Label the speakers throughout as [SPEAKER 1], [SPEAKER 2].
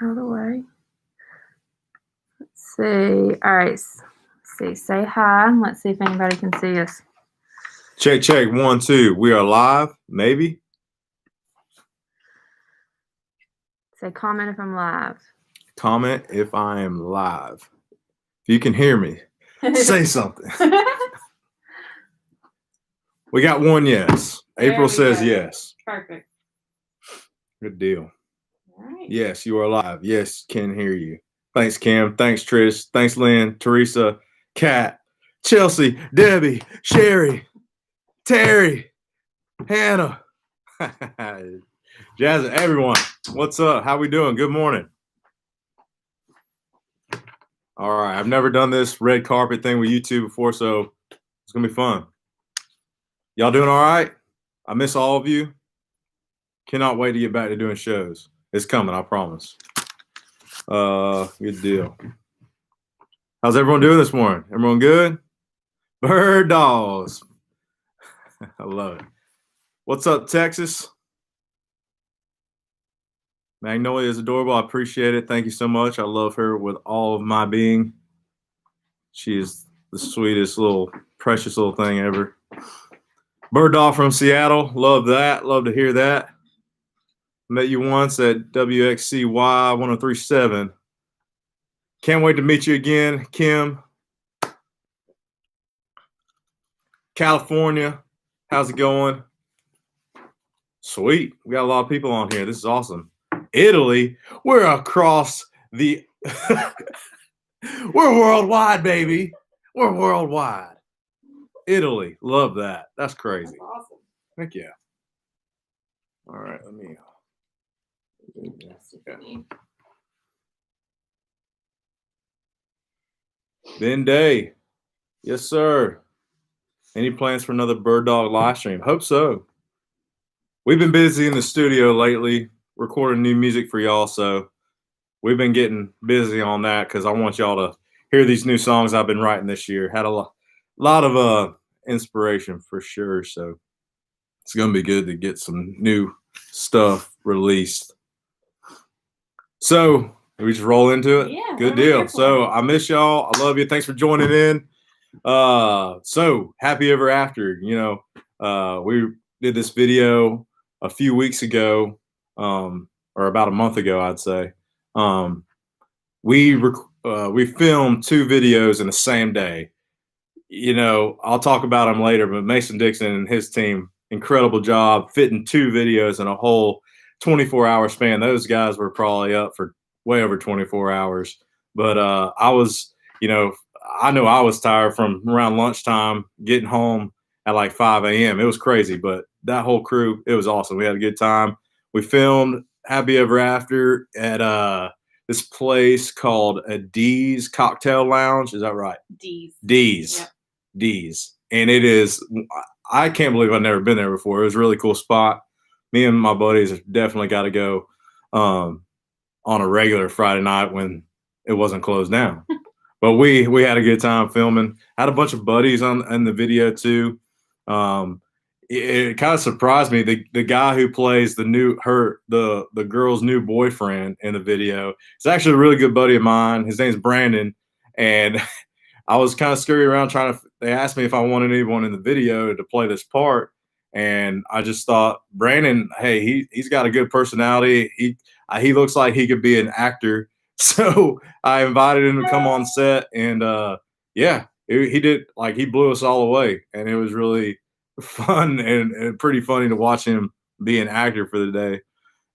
[SPEAKER 1] out of the way. Let's see. All right. Let's see. Say hi. Let's see if anybody can see us.
[SPEAKER 2] Check, check. 1, 2. We are live. Maybe.
[SPEAKER 1] Say comment if I'm live.
[SPEAKER 2] Comment if I am live. If you can hear me, say something. We got one yes. April says yes.
[SPEAKER 1] Perfect.
[SPEAKER 2] Good deal.
[SPEAKER 1] All right.
[SPEAKER 2] Yes, you are live. Yes, can hear you. Thanks, Kim. Thanks, Trish. Thanks, Lynn, Teresa, Kat, Chelsea, Debbie, Sherry, Terry, Hannah, Jazz, everyone. What's up? How we doing? Good morning. All right. I've never done this red carpet thing with YouTube before, so it's going to be fun. Y'all doing all right? I miss all of you. Cannot wait to get back to doing shows. It's coming, I promise. Good deal. How's everyone doing this morning? Everyone good? Bird dogs. I love it. What's up, Texas? Magnolia is adorable. I appreciate it. Thank you so much. I love her with all of my being. She is the sweetest little, precious little thing ever. Bird dog from Seattle. Love that. Love to hear that. Met you once at WXCY 1037. Can't wait to meet you again, Kim. California. How's it going? Sweet. We got a lot of people on here. This is awesome. Italy. We're across the... We're worldwide, baby. We're worldwide. Italy. Love that. That's crazy.
[SPEAKER 1] That's awesome.
[SPEAKER 2] Heck yeah. All right. Let me... Yeah. Ben Day. Yes, sir. Any plans for another Bird Dog live stream? Hope so. We've been busy in the studio lately, recording new music for y'all, so we've been getting busy on that because I want y'all to hear these new songs I've been writing this year. Had a lot of inspiration for sure, so it's going to be good to get some new stuff released. So we just roll into it?
[SPEAKER 1] Yeah.
[SPEAKER 2] Good deal. So I miss y'all. I love you. Thanks for joining in. So happy ever after. You know, we did this video a few weeks ago, or about a month ago, I'd say. We filmed 2 videos in the same day. You know, I'll talk about them later, but Mason Dixon and his team, incredible job fitting 2 videos in a whole 24-hour span. Those guys were probably up for way over 24 hours. But I was, you know I was tired from around lunchtime, getting home at like 5 a.m. It was crazy, but that whole crew, it was awesome. We had a good time. We filmed Happy Ever After at this place called a D's Cocktail Lounge. Is that right? D's. Yep. D's. And it is, I can't believe I've never been there before. It was a really cool spot. Me and my buddies definitely got to go on a regular Friday night when it wasn't closed down. But we had a good time filming. Had a bunch of buddies in the video too. It kind of surprised me. The guy who plays the girl's new boyfriend in the video is actually a really good buddy of mine. His name's Brandon, and I was kind of scurrying around they asked me if I wanted anyone in the video to play this part. And I just thought, Brandon, hey, he's got a good personality. He looks like he could be an actor. So I invited him to come on set, and yeah, he did. Like, he blew us all away, and it was really fun and pretty funny to watch him be an actor for the day.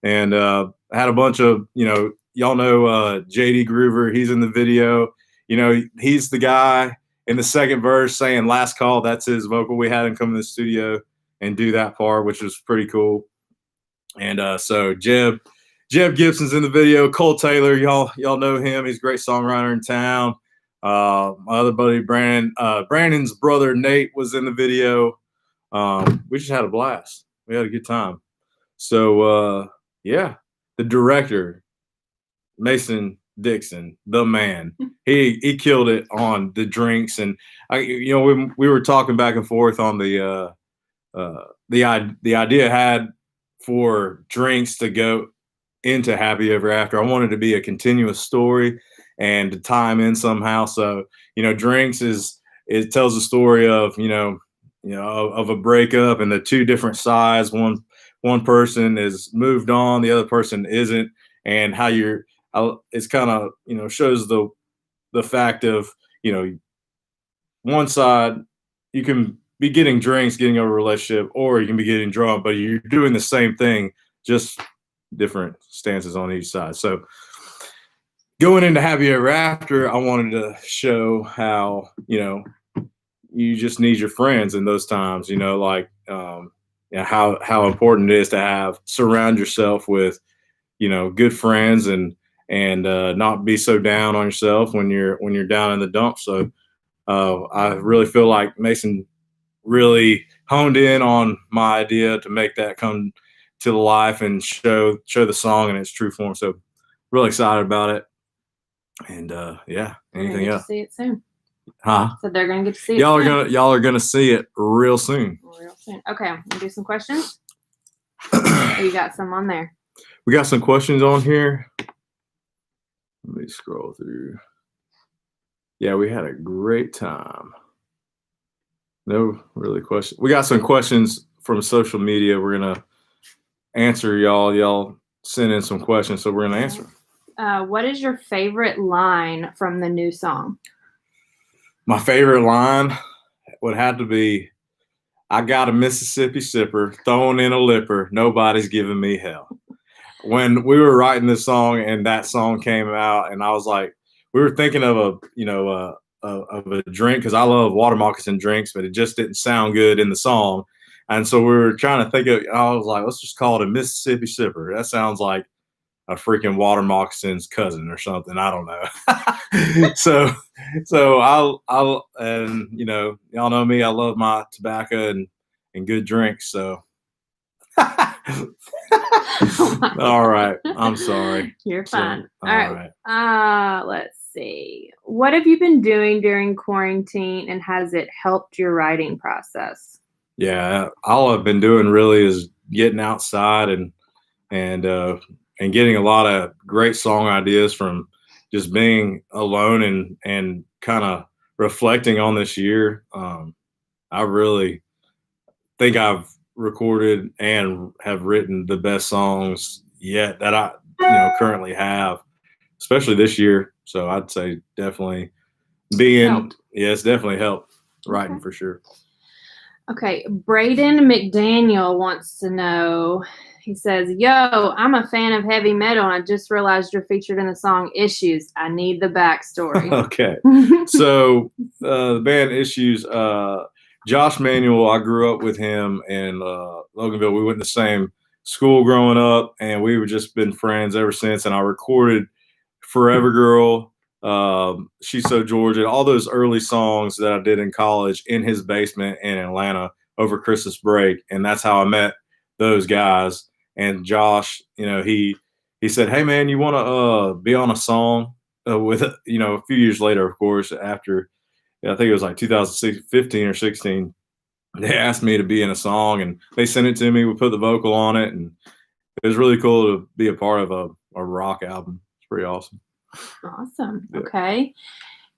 [SPEAKER 2] And I had a bunch of, y'all know JD Groover. He's in the video. You know, he's the guy in the second verse saying "last call." That's his vocal. We had him come in the studio and do that part, which was pretty cool. And so Jeb Gibson's in the video. Cole Taylor, y'all know him. He's a great songwriter in town. My other buddy Brandon's brother Nate was in the video. We just had a blast. We had a good time. So yeah, the director, Mason Dixon, the man, he killed it on the drinks. And we were talking back and forth on the idea I had for drinks to go into Happy Ever After. I wanted to be a continuous story and to tie them in somehow. So, Drinks it tells the story of, of a breakup and the two different sides. One person is moved on, the other person isn't, and how it's kind of, shows the fact of, one side, you can be getting drinks, getting over a relationship, or you can be getting drunk, but you're doing the same thing, just different stances on each side. So going into Happy Ever After, I wanted to show how, you just need your friends in those times, how important it is to surround yourself with, good friends and not be so down on yourself when you're down in the dumps. So I really feel like Mason really honed in on my idea to make that come to life and show the song in its true form. So really excited about it. And yeah, anything else?
[SPEAKER 1] See it soon.
[SPEAKER 2] Huh?
[SPEAKER 1] So they're gonna get to see it.
[SPEAKER 2] Y'all are gonna see it real soon.
[SPEAKER 1] Real soon. Okay, we'll do some questions. You got some on there.
[SPEAKER 2] We got some questions on here. Let me scroll through. Yeah, we had a great time. No really questions. We got some questions from social media. We're gonna answer y'all. Y'all sent in some questions, so we're gonna answer.
[SPEAKER 1] What is your favorite line from the new song?
[SPEAKER 2] My favorite line would have to be, "I got a Mississippi sipper, throwing in a lipper, nobody's giving me hell." When we were writing this song and that song came out, and I was like, we were thinking of a drink, because I love water moccasin drinks, but it just didn't sound good in the song. And so we were trying to think of, I was like, let's just call it a Mississippi sipper. That sounds like a freaking water moccasin's cousin or something. I don't know. so I'll, and y'all know me, I love my tobacco and good drinks. So all right. I'm sorry.
[SPEAKER 1] You're fine. All right. Let's see. What have you been doing during quarantine, and has it helped your writing process?
[SPEAKER 2] Yeah, all I've been doing really is getting outside and getting a lot of great song ideas from just being alone and kind of reflecting on this year. I really think I've recorded and have written the best songs yet that I currently have, especially this year. So I'd say definitely it's definitely helped writing for sure.
[SPEAKER 1] Okay, Braden McDaniel wants to know, he says, "Yo, I'm a fan of heavy metal, and I just realized you're featured in the song Issues. I need the backstory."
[SPEAKER 2] Okay. So the band Issues, Josh Manuel, I grew up with him in Loganville. We went to the same school growing up, and we've just been friends ever since. And I recorded Forever Girl, She's So Georgia, all those early songs that I did in college in his basement in Atlanta over Christmas break. And that's how I met those guys. And Josh, he said, "Hey man, you want to be on a song with a few years later, of course, after I think it was like 2015 or 16, they asked me to be in a song, and they sent it to me. We put the vocal on it, and it was really cool to be a part of a rock album. It's pretty awesome."
[SPEAKER 1] Awesome. Yeah. Okay.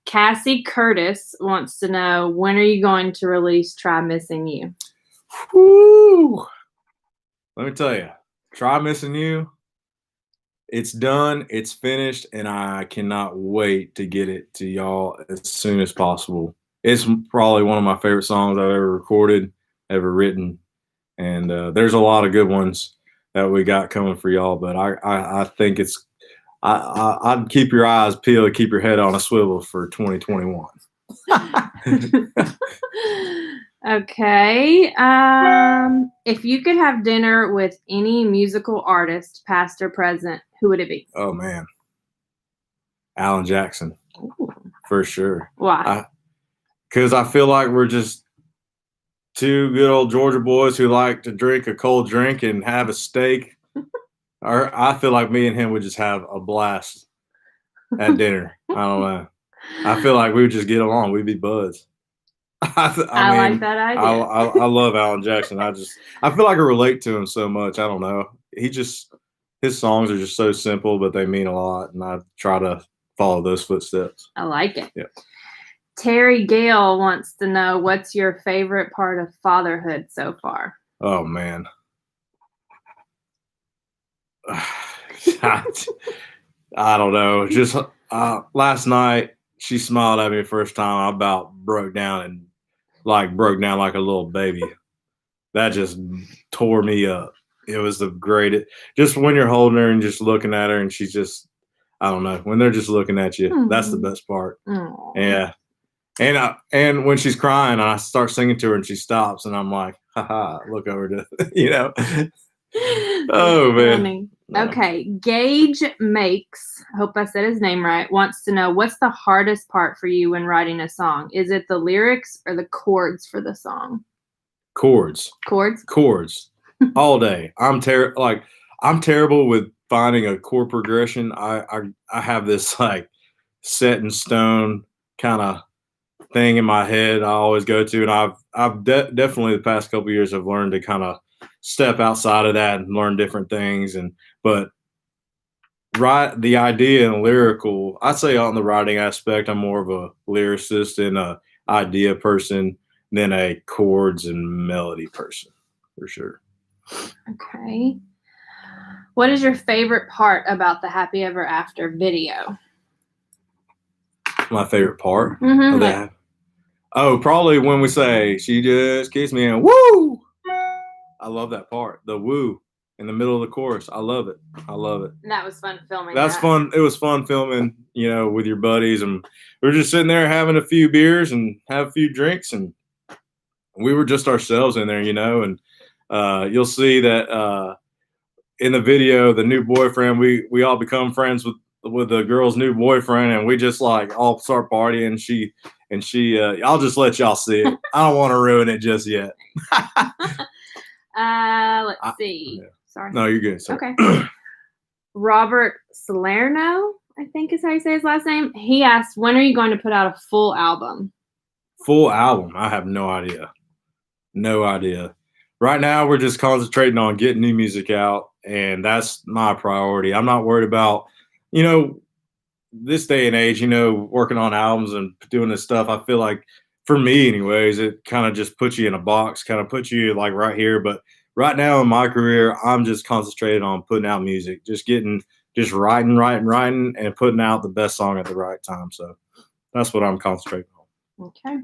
[SPEAKER 1] Cassie Curtis wants to know, when are you going to release Try Missing You?
[SPEAKER 2] Woo! Let me tell you, Try Missing You, it's done, it's finished, and I cannot wait to get it to y'all as soon as possible. It's probably one of my favorite songs I've ever recorded, ever written, and there's a lot of good ones that we got coming for y'all, but I think it's I'd keep your eyes peeled, keep your head on a swivel for 2021.
[SPEAKER 1] Okay. If you could have dinner with any musical artist, past or present, who would it be?
[SPEAKER 2] Oh man, Alan Jackson.
[SPEAKER 1] Ooh.
[SPEAKER 2] For sure.
[SPEAKER 1] Why?
[SPEAKER 2] Because I feel like we're just two good old Georgia boys who like to drink a cold drink and have a steak. Or I feel like me and him would just have a blast at dinner. I don't know. I feel like we would just get along. We'd be buds. I mean,
[SPEAKER 1] like that idea.
[SPEAKER 2] I love Alan Jackson. I feel like I relate to him so much. I don't know. He just his songs are just so simple, but they mean a lot, and I try to follow those footsteps.
[SPEAKER 1] I like it.
[SPEAKER 2] Yeah.
[SPEAKER 1] Terry Gale wants to know, what's your favorite part of fatherhood so far?
[SPEAKER 2] Oh man. I don't know. Just last night, she smiled at me the first time. I about broke down like a little baby. That just tore me up. It was the greatest. Just when you're holding her and just looking at her, and she's just, I don't know. When they're just looking at you, that's the best part.
[SPEAKER 1] Aww.
[SPEAKER 2] Yeah. And when she's crying, and I start singing to her, and she stops, and I'm like, haha, look over to, you know. Oh man.
[SPEAKER 1] No. Okay, Gage Makes, I hope I said his name right, wants to know, what's the hardest part for you when writing a song? Is it the lyrics or the chords for the song?
[SPEAKER 2] Chords all day. I'm terrible with finding a chord progression. I have this like set in stone kind of thing in my head I always go to, and I've definitely the past couple of years have learned to kind of step outside of that and learn different things. But the idea and lyrical, I'd say on the writing aspect, I'm more of a lyricist and a idea person than a chords and melody person, for sure.
[SPEAKER 1] Okay. What is your favorite part about the Happy Ever After video?
[SPEAKER 2] My favorite part
[SPEAKER 1] Mm-hmm.
[SPEAKER 2] of that? Oh, probably when we say, she just kissed me and woo! I love that part. The woo in the middle of the chorus. I love it. And
[SPEAKER 1] that was fun filming.
[SPEAKER 2] That's fun. It was fun filming, with your buddies, and we were just sitting there having a few beers and have a few drinks, and we were just ourselves in there, and you'll see that in the video, the new boyfriend, we all become friends with the girl's new boyfriend, and we just like all start partying. She I'll just let y'all see it. I don't want to ruin it just yet.
[SPEAKER 1] Let's see.
[SPEAKER 2] Yeah.
[SPEAKER 1] Sorry.
[SPEAKER 2] No, you're good.
[SPEAKER 1] Sorry. Okay. Robert Salerno, I think is how you say his last name. He asked, when are you going to put out a full album?
[SPEAKER 2] Full album? I have no idea. No idea. Right now, we're just concentrating on getting new music out, and that's my priority. I'm not worried about, this day and age, working on albums and doing this stuff. I feel like, for me anyways, it kind of just puts you in a box, kind of puts you like right here. But right now in my career, I'm just concentrated on putting out music, just writing, and putting out the best song at the right time. So that's what I'm concentrating on.
[SPEAKER 1] Okay.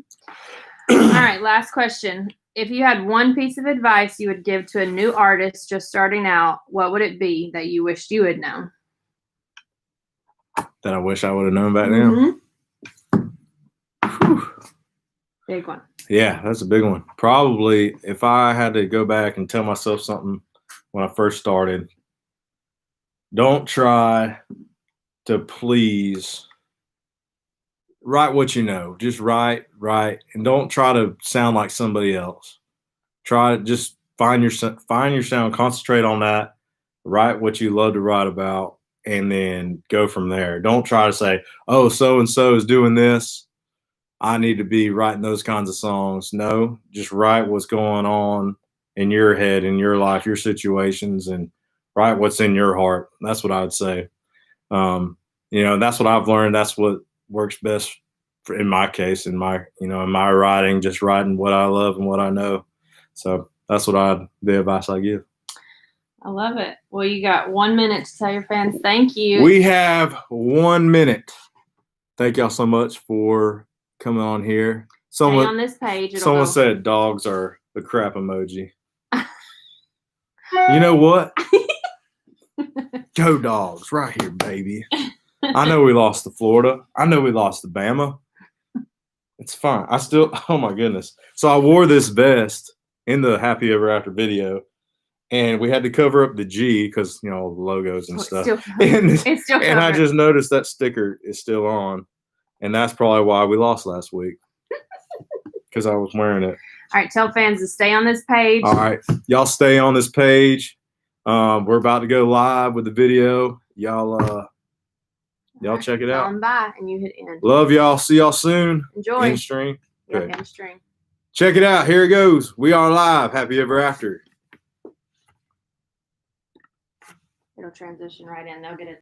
[SPEAKER 1] All right, last question. If you had one piece of advice you would give to a new artist just starting out, what would it be that you wished you had known?
[SPEAKER 2] That I wish I would have known back then?
[SPEAKER 1] Mm-hmm. Big one.
[SPEAKER 2] Yeah, that's a big one. Probably if I had to go back and tell myself something when I first started, don't try to please. Write what you know. Just write, and don't try to sound like somebody else. Try to just find your sound, concentrate on that, write what you love to write about, and then go from there. Don't try to say, oh, so and so is doing this, I need to be writing those kinds of songs. No, just write what's going on in your head, in your life, your situations, and write what's in your heart. That's what I would say. That's what I've learned. That's what works best in my case, in my writing, just writing what I love and what I know. So that's the advice I give.
[SPEAKER 1] I love it. Well, you got 1 minute to tell your fans thank you.
[SPEAKER 2] We have 1 minute. Thank y'all so much for coming on here.
[SPEAKER 1] Someone on this page.
[SPEAKER 2] Someone said dogs are the crap emoji. You know what? Go Dogs right here, baby. I know we lost to Florida. I know we lost to Bama. It's fine. Oh my goodness. So I wore this vest in the Happy Ever After video, and we had to cover up the G because, the logos and stuff. It's still and I just noticed that sticker is still on, and that's probably why we lost last week, because I was wearing it.
[SPEAKER 1] All right, tell fans to stay on this page.
[SPEAKER 2] All right, y'all stay on this page. We're about to go live with the video. Y'all check it out.
[SPEAKER 1] Tell them bye, and you hit end.
[SPEAKER 2] Love y'all. See y'all soon.
[SPEAKER 1] Enjoy.
[SPEAKER 2] End stream.
[SPEAKER 1] Okay. End stream.
[SPEAKER 2] Check it out. Here it goes. We are live. Happy Ever After.
[SPEAKER 1] It'll transition right in. They'll get it.